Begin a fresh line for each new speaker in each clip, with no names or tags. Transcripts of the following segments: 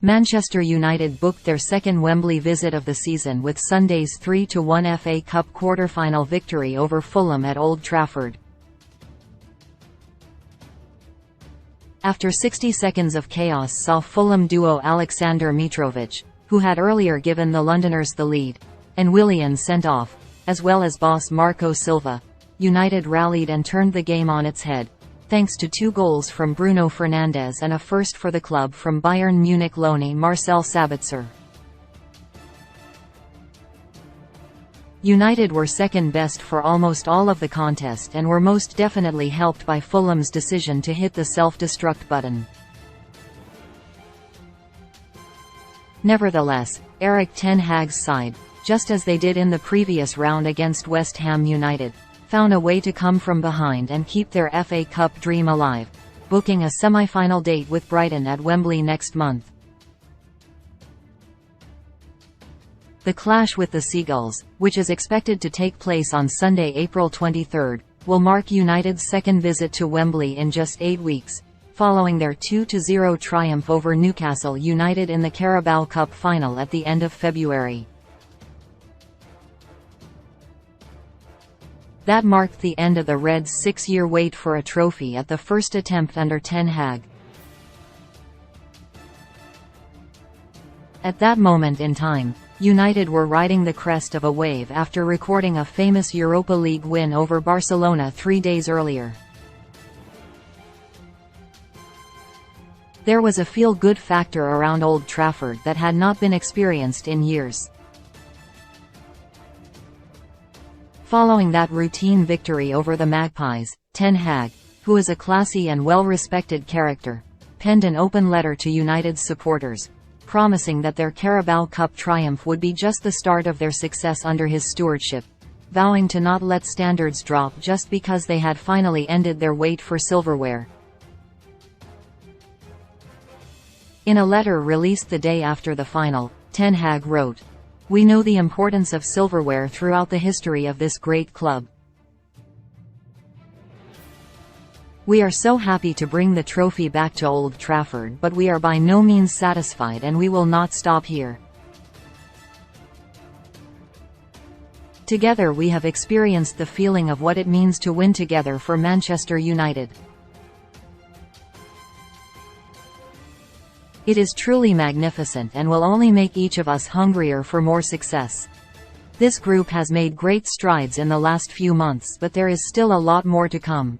Manchester United booked their second Wembley visit of the season with Sunday's 3-1 FA Cup quarter-final victory over Fulham at Old Trafford. After 60 seconds of chaos saw Fulham duo Aleksandar Mitrovic, who had earlier given the Londoners the lead, and Willian sent off, as well as boss Marco Silva, United rallied and turned the game on its head, thanks to 2 goals from Bruno Fernandes and a first for the club from Bayern Munich loanee Marcel Sabitzer. United were second best for almost all of the contest and were most definitely helped by Fulham's decision to hit the self-destruct button. Nevertheless, Erik Ten Hag's side, just as they did in the previous round against West Ham United, found a way to come from behind and keep their FA Cup dream alive, booking a semi-final date with Brighton at Wembley next month. The clash with the Seagulls, which is expected to take place on Sunday, April 23, will mark United's second visit to Wembley in just 8 weeks, following their 2-0 triumph over Newcastle United in the Carabao Cup final at the end of February. That marked the end of the Reds' 6-year wait for a trophy at the first attempt under Ten Hag. At that moment in time, United were riding the crest of a wave after recording a famous Europa League win over Barcelona 3 days earlier. There was a feel-good factor around Old Trafford that had not been experienced in years. Following that routine victory over the Magpies, Ten Hag, who is a classy and well-respected character, penned an open letter to United's supporters, promising that their Carabao Cup triumph would be just the start of their success under his stewardship, vowing to not let standards drop just because they had finally ended their wait for silverware. In a letter released the day after the final, Ten Hag wrote, "We know the importance of silverware throughout the history of this great club. We are so happy to bring the trophy back to Old Trafford, but we are by no means satisfied and we will not stop here. Together we have experienced the feeling of what it means to win together for Manchester United. It is truly magnificent and will only make each of us hungrier for more success. This group has made great strides in the last few months, but there is still a lot more to come.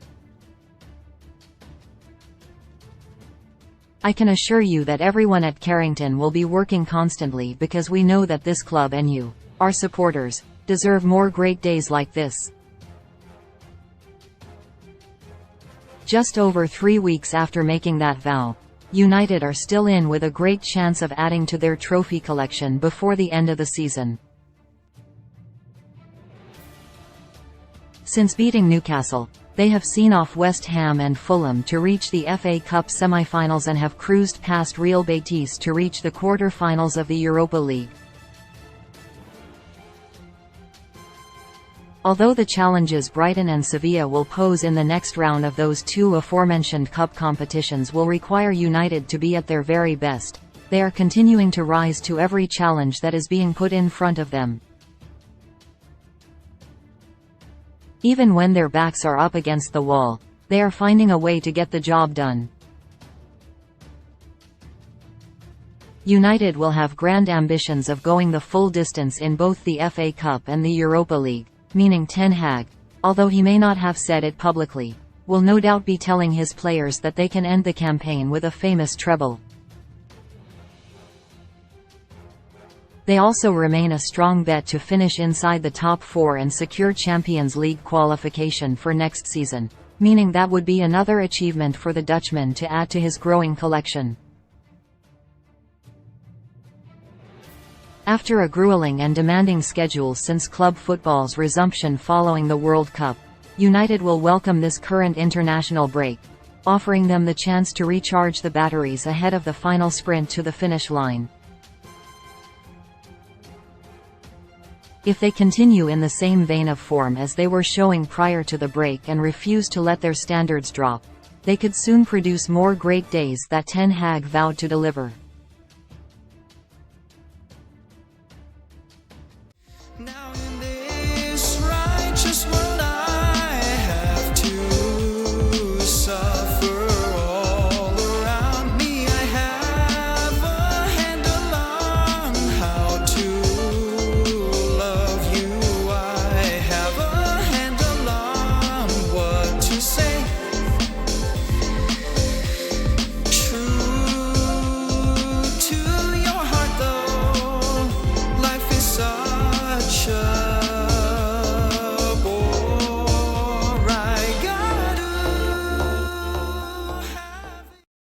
I can assure you that everyone at Carrington will be working constantly because we know that this club and you, our supporters, deserve more great days like this." Just over 3 weeks after making that vow, United are still in with a great chance of adding to their trophy collection before the end of the season. Since beating Newcastle, they have seen off West Ham and Fulham to reach the FA Cup semi-finals and have cruised past Real Betis to reach the quarter-finals of the Europa League. Although the challenges Brighton and Sevilla will pose in the next round of those 2 aforementioned cup competitions will require United to be at their very best, they are continuing to rise to every challenge that is being put in front of them. Even when their backs are up against the wall, they are finding a way to get the job done. United will have grand ambitions of going the full distance in both the FA Cup and the Europa League, meaning Ten Hag, although he may not have said it publicly, will no doubt be telling his players that they can end the campaign with a famous treble. They also remain a strong bet to finish inside the top 4 and secure Champions League qualification for next season, meaning that would be another achievement for the Dutchman to add to his growing collection. After a grueling and demanding schedule since club football's resumption following the World Cup, United will welcome this current international break, offering them the chance to recharge the batteries ahead of the final sprint to the finish line. If they continue in the same vein of form as they were showing prior to the break and refuse to let their standards drop, they could soon produce more great days that Ten Hag vowed to deliver.